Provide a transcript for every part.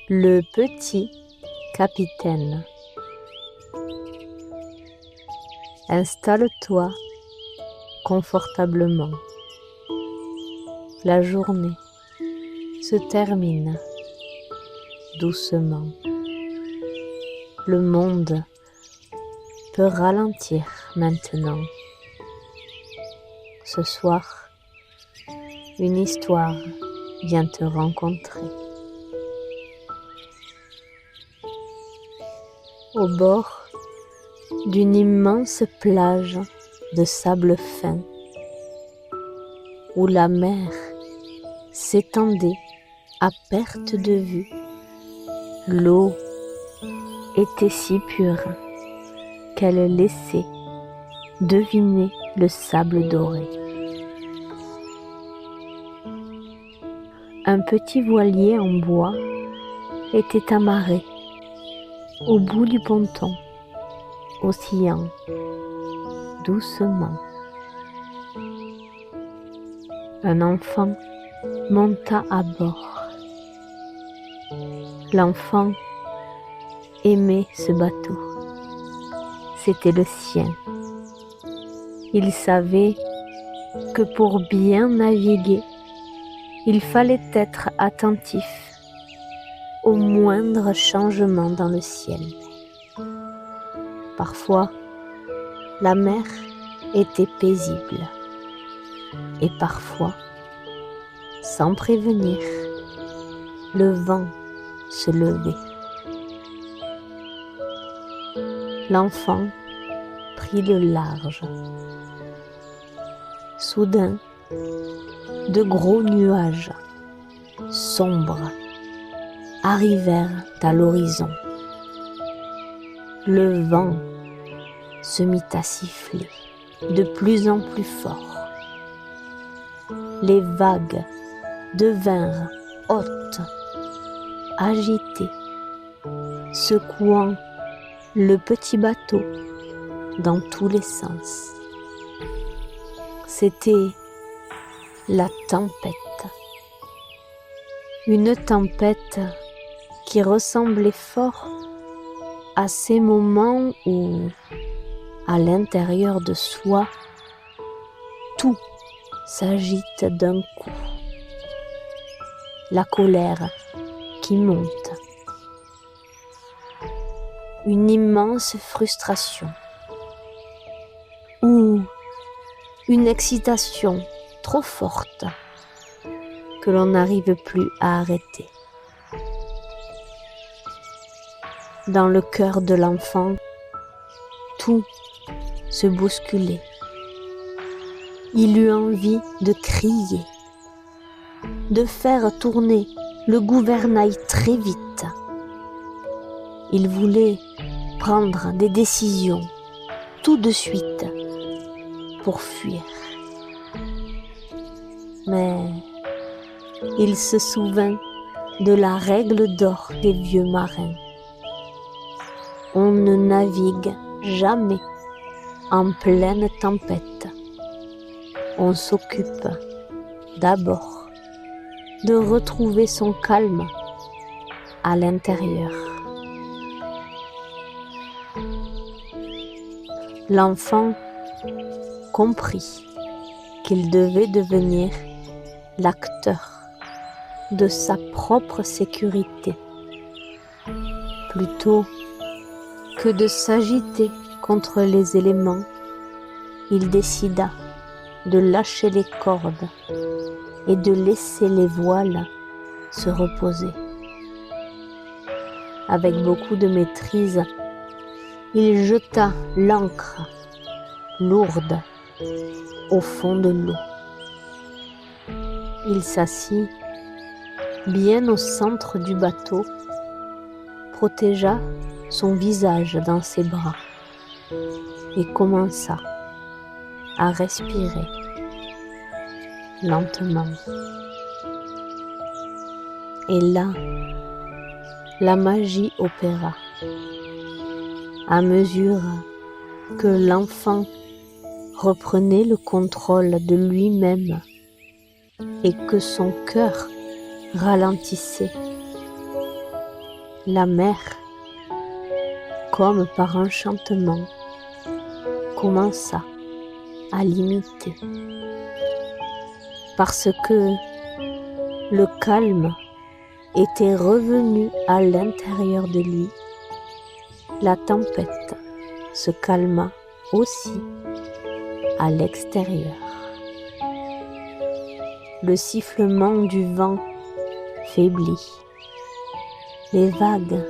Le petit capitaine. Installe-toi confortablement. La journée se termine doucement. Le monde peut ralentir maintenant. Ce soir, une histoire vient te rencontrer. Au bord d'une immense plage de sable fin, où la mer s'étendait à perte de vue, l'eau était si pure qu'elle laissait deviner le sable doré. Un petit voilier en bois était amarré au bout du ponton, oscillant doucement. Un enfant monta à bord. L'enfant aimait ce bateau. C'était le sien. Il savait que pour bien naviguer, il fallait être attentif au moindre changement dans le ciel. Parfois, la mer était paisible et parfois, sans prévenir, le vent se levait. L'enfant prit le large. Soudain, de gros nuages sombres arrivèrent à l'horizon. Le vent se mit à siffler de plus en plus fort. Les vagues devinrent hautes, agitées, secouant le petit bateau dans tous les sens. C'était la tempête. Une tempête qui ressemblait fort à ces moments où, à l'intérieur de soi, tout s'agite d'un coup. La colère qui monte. Une immense frustration. Ou une excitation trop forte que l'on n'arrive plus à arrêter. Dans le cœur de l'enfant, tout se bousculait. Il eut envie de crier, de faire tourner le gouvernail très vite. Il voulait prendre des décisions tout de suite pour fuir. Mais il se souvint de la règle d'or des vieux marins. On ne navigue jamais en pleine tempête. On s'occupe d'abord de retrouver son calme à l'intérieur. L'enfant comprit qu'il devait devenir l'acteur de sa propre sécurité, plutôt que de s'agiter contre les éléments. Il décida de lâcher les cordes et de laisser les voiles se reposer. Avec beaucoup de maîtrise, il jeta l'ancre lourde au fond de l'eau. Il s'assit bien au centre du bateau, protégea son visage dans ses bras et commença à respirer lentement. Et là, la magie opéra. À mesure que l'enfant reprenait le contrôle de lui-même et que son cœur ralentissait, la mer, comme par enchantement, commença à l'imiter, parce que le calme était revenu à l'intérieur de lui. La tempête se calma aussi à l'extérieur. Le sifflement du vent faiblit. Les vagues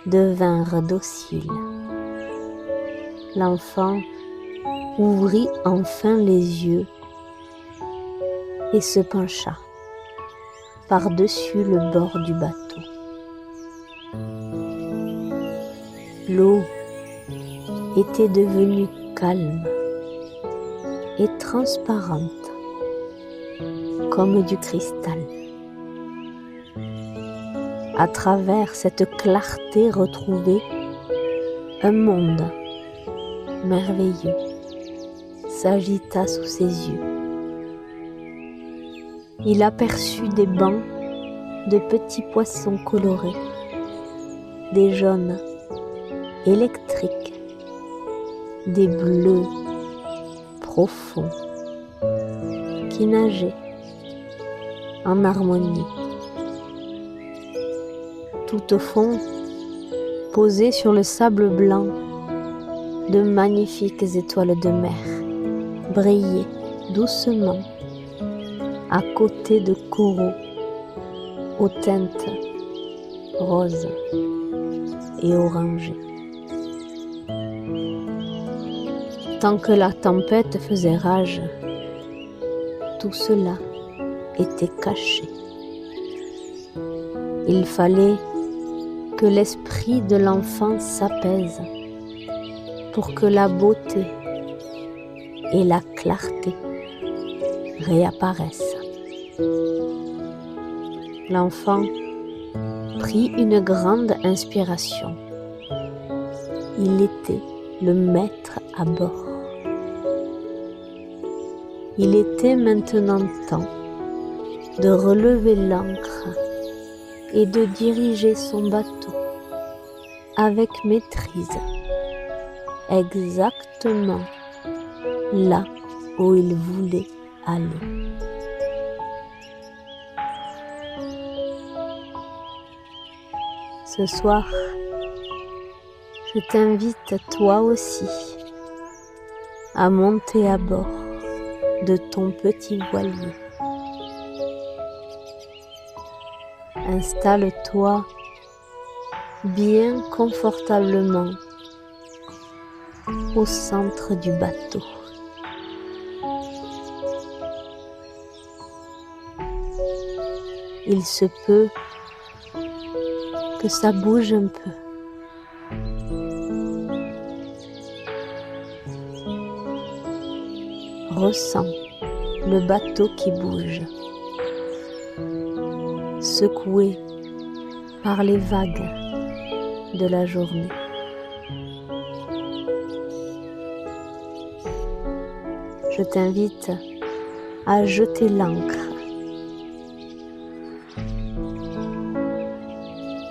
devinrent dociles. L'enfant ouvrit enfin les yeux et se pencha par-dessus le bord du bateau. L'eau était devenue calme et transparente comme du cristal. À travers cette clarté retrouvée, un monde merveilleux s'agita sous ses yeux. Il aperçut des bancs de petits poissons colorés, des jaunes électriques, des bleus profonds qui nageaient en harmonie. Tout au fond, posées sur le sable blanc, de magnifiques étoiles de mer brillaient doucement à côté de coraux aux teintes roses et orangées. Tant que la tempête faisait rage, tout cela était caché. Il fallait que l'esprit de l'enfant s'apaise pour que la beauté et la clarté réapparaissent. L'enfant prit une grande inspiration. Il était le maître à bord. Il était maintenant temps de relever l'ancre et de diriger son bateau avec maîtrise, exactement là où il voulait aller. Ce soir, je t'invite toi aussi à monter à bord de ton petit voilier. Installe-toi bien confortablement au centre du bateau. Il se peut que ça bouge un peu. Ressens le bateau qui bouge, secoué par les vagues de la journée. Je t'invite à jeter l'ancre.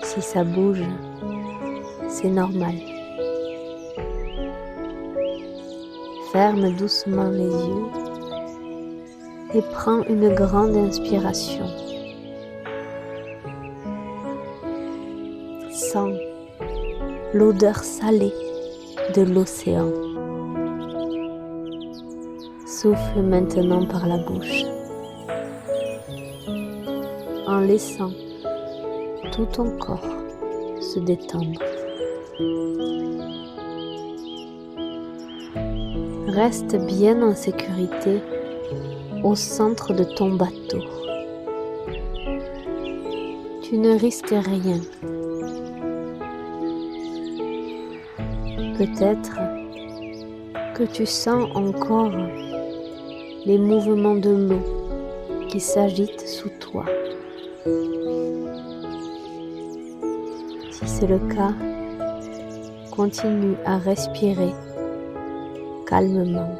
Si ça bouge, c'est normal. Ferme doucement les yeux et prends une grande inspiration. Sens l'odeur salée de l'océan. Souffle maintenant par la bouche, en laissant tout ton corps se détendre. Reste bien en sécurité au centre de ton bateau. Tu ne risques rien. Peut-être que tu sens encore les mouvements de l'eau qui s'agitent sous toi. Si c'est le cas, continue à respirer calmement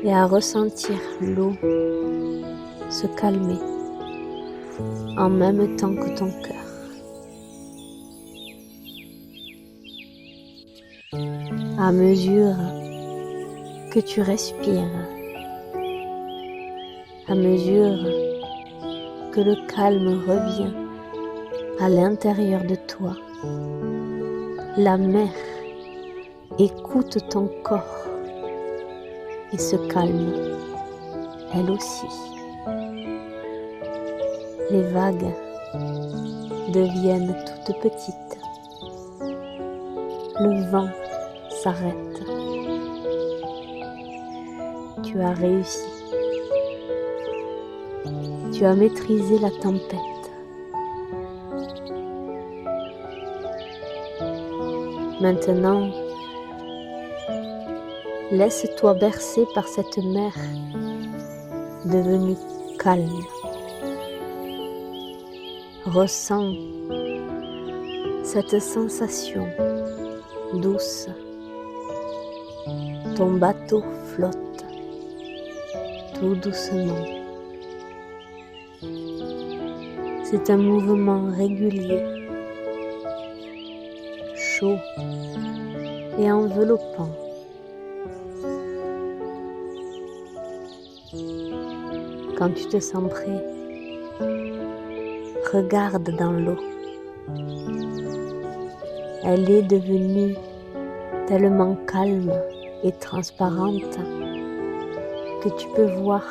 et à ressentir l'eau se calmer en même temps que ton cœur. À mesure que tu respires, à mesure que le calme revient à l'intérieur de toi, la mer écoute ton corps et se calme, elle aussi. Les vagues deviennent toutes petites. Le vent s'arrête. Tu as réussi. Tu as maîtrisé la tempête. Maintenant, laisse-toi bercer par cette mer devenue calme. Ressens cette sensation douce. Ton bateau flotte tout doucement. C'est un mouvement régulier, chaud et enveloppant. Quand tu te sens prêt, regarde dans l'eau. Elle est devenue tellement calme et transparente que tu peux voir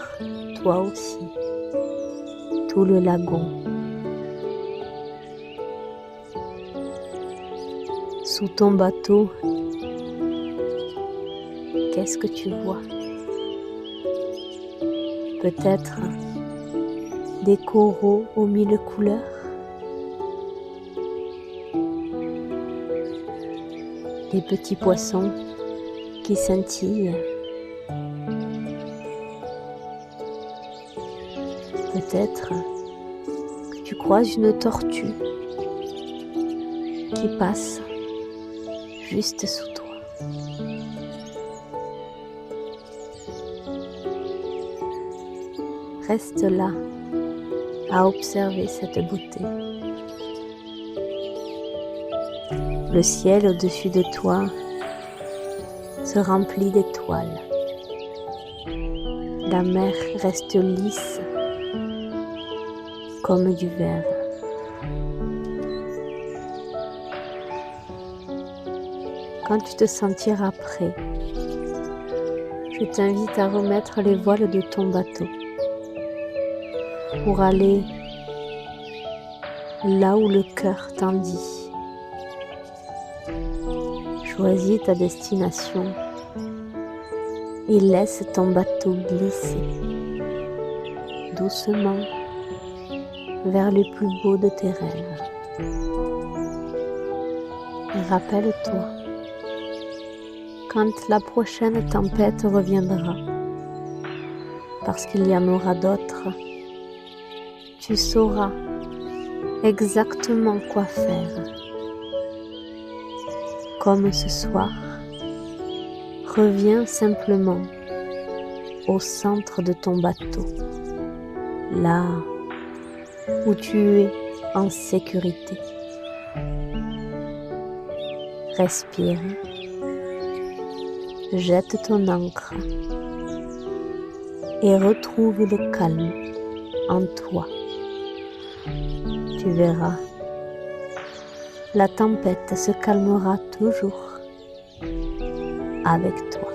toi aussi tout le lagon. Sous ton bateau, qu'est-ce que tu vois? Peut-être des coraux aux mille couleurs, des petits poissons qui scintillent, peut-être que tu croises une tortue qui passe juste sous toi. Reste là à observer cette beauté. Le ciel au-dessus de toi se remplit d'étoiles. La mer reste lisse comme du verre. Quand tu te sentiras prêt, je t'invite à remettre les voiles de ton bateau pour aller là où le cœur t'en dit. Choisis ta destination et laisse ton bateau glisser doucement vers les plus beaux de tes rêves. Et rappelle-toi, quand la prochaine tempête reviendra, parce qu'il y en aura d'autres, tu sauras exactement quoi faire. Comme ce soir, reviens simplement au centre de ton bateau, là où tu es en sécurité. Respire, jette ton ancre et retrouve le calme en toi. Tu verras, la tempête se calmera toujours avec toi.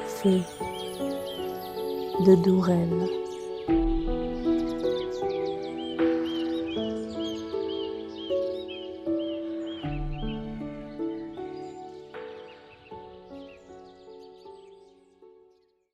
Fais de doux rêves.